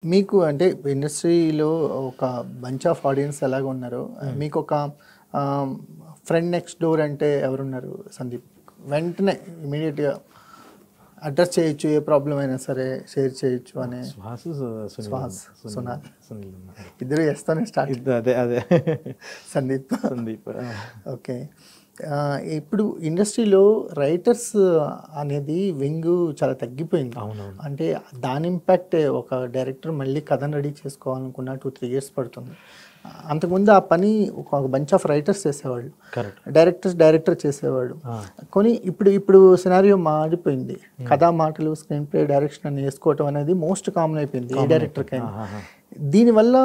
మీకు అంటే ఇండస్ట్రీలో ఒక బంచ్ ఆఫ్ ఆడియన్స్ ఎలాగ ఉన్నారో మీకు ఒక ఫ్రెండ్ నెక్స్ట్ డోర్ అంటే ఎవరున్నారు సందీప్? వెంటనే ఇమీడియట్గా అడ్రస్ చేయొచ్చు, ఏ ప్రాబ్లం అయినా సరే షేర్ చేయొచ్చు అనే. శ్వాస్ సునాల్ ఇద్దరు చేస్తానే స్టార్ట్. అదే అదే సందీప్ సందీప్ ఓకే. ఇప్పుడు ఇండస్ట్రీలో రైటర్స్ అనేది వింగ్ చాలా తగ్గిపోయింది. అవునవును. అంటే దాని ఇంపాక్టే ఒక డైరెక్టర్ మళ్ళీ కథను రెడీ చేసుకోవాలనుకున్న 2-3 ఇయర్స్ పడుతుంది. అంతకుముందు ఆ పని ఒక బంచ్ ఆఫ్ రైటర్స్ చేసేవాళ్ళు, కరెక్ట్. డైరెక్టర్ చేసేవాడు. కానీ ఇప్పుడు సినారియో మారిపోయింది. కథా మాటలు, స్క్రీన్ ప్లే, డైరెక్షన్ అని వేసుకోవటం అనేది మోస్ట్ కామన్ అయిపోయింది ఏ డైరెక్టర్కైనా. దీనివల్ల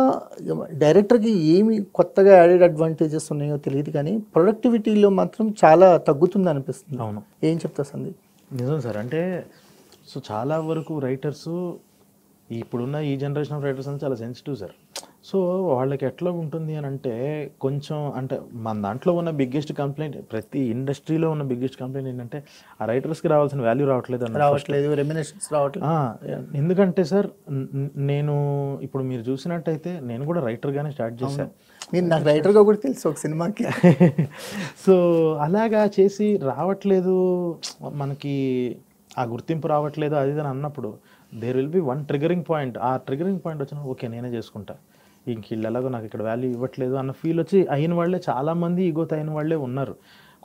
డైరెక్టర్కి ఏమి కొత్తగా యాడెడ్ అడ్వాంటేజెస్ ఉన్నాయో తెలియదు, కానీ ప్రొడక్టివిటీలో మాత్రం చాలా తగ్గుతుంది అనిపిస్తుంది. అవును, ఏం చెప్తా సందీప్? నిజం సార్. అంటే సో చాలా వరకు రైటర్స్, ఇప్పుడున్న ఈ జనరేషన్ ఆఫ్ రైటర్స్ అని చాలా సెన్సిటివ్ సార్. సో వాళ్ళకి ఎట్లా ఉంటుంది అని అంటే, కొంచెం అంటే మన దాంట్లో ఉన్న బిగ్గెస్ట్ కంప్లైంట్, ప్రతి ఇండస్ట్రీలో ఉన్న బిగ్గెస్ట్ కంప్లైంట్ ఏంటంటే ఆ రైటర్స్కి రావాల్సిన వాల్యూ రావట్లేదు, రెమ్యునరేషన్స్ రావట్లేదు. ఎందుకంటే సార్, నేను ఇప్పుడు మీరు చూసినట్టయితే నేను కూడా రైటర్గానే స్టార్ట్ చేశాను. మీరు నాకు రైటర్గా కూడా తెలుసు ఒక సినిమాకి. సో అలాగా చేసి రావట్లేదు, మనకి ఆ గుర్తింపు రావట్లేదు అది అని అన్నప్పుడు there will be one triggering point. ఆ ట్రిగరింగ్ పాయింట్ వచ్చిన ఓకే నేనే చేసుకుంటా, ఇంక వీళ్ళు ఎలాగో నాకు ఇక్కడ వాల్యూ ఇవ్వట్లేదు అన్న ఫీల్ వచ్చి అయిన వాళ్ళే చాలామంది ఈగోతో అయిన వాళ్ళే ఉన్నారు.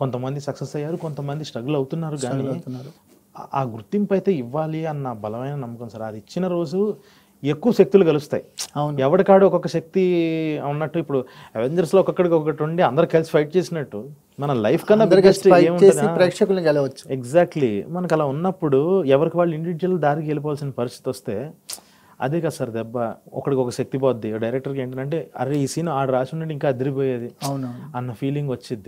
కొంతమంది సక్సెస్ అయ్యారు, కొంతమంది స్ట్రగుల్ అవుతున్నారు. కానీ ఆ గుర్తింపు అయితే ఇవ్వాలి అన్న బలమైన నమ్మకం సార్. అది ఇచ్చిన రోజు ఎక్కువ శక్తులు కలుస్తాయి. ఎవరికాడు ఒక్కొక్క శక్తి ఉన్నట్టు, ఇప్పుడు అవెంజర్స్లో ఒక్కొక్కడికి ఒకటి ఉండి అందరు కలిసి ఫైట్ చేసినట్టు మన లైఫ్ కన్నా ప్రేక్షకులను గెలవచ్చు. ఎగ్జాక్ట్లీ. మనకు అలా ఉన్నప్పుడు ఎవరికి వాళ్ళు ఇండివిజువల్ దారికి వెళ్ళిపోవాల్సిన పరిస్థితి వస్తే అదే కదా సార్ దెబ్బ. ఒకడికి ఒక శక్తి పోద్ది. డైరెక్టర్కి ఏంటంటే అరే ఈ సీన్ ఆడ రాసి ఉండండి ఇంకా అదిరిపోయేది అన్న ఫీలింగ్ వచ్చింది.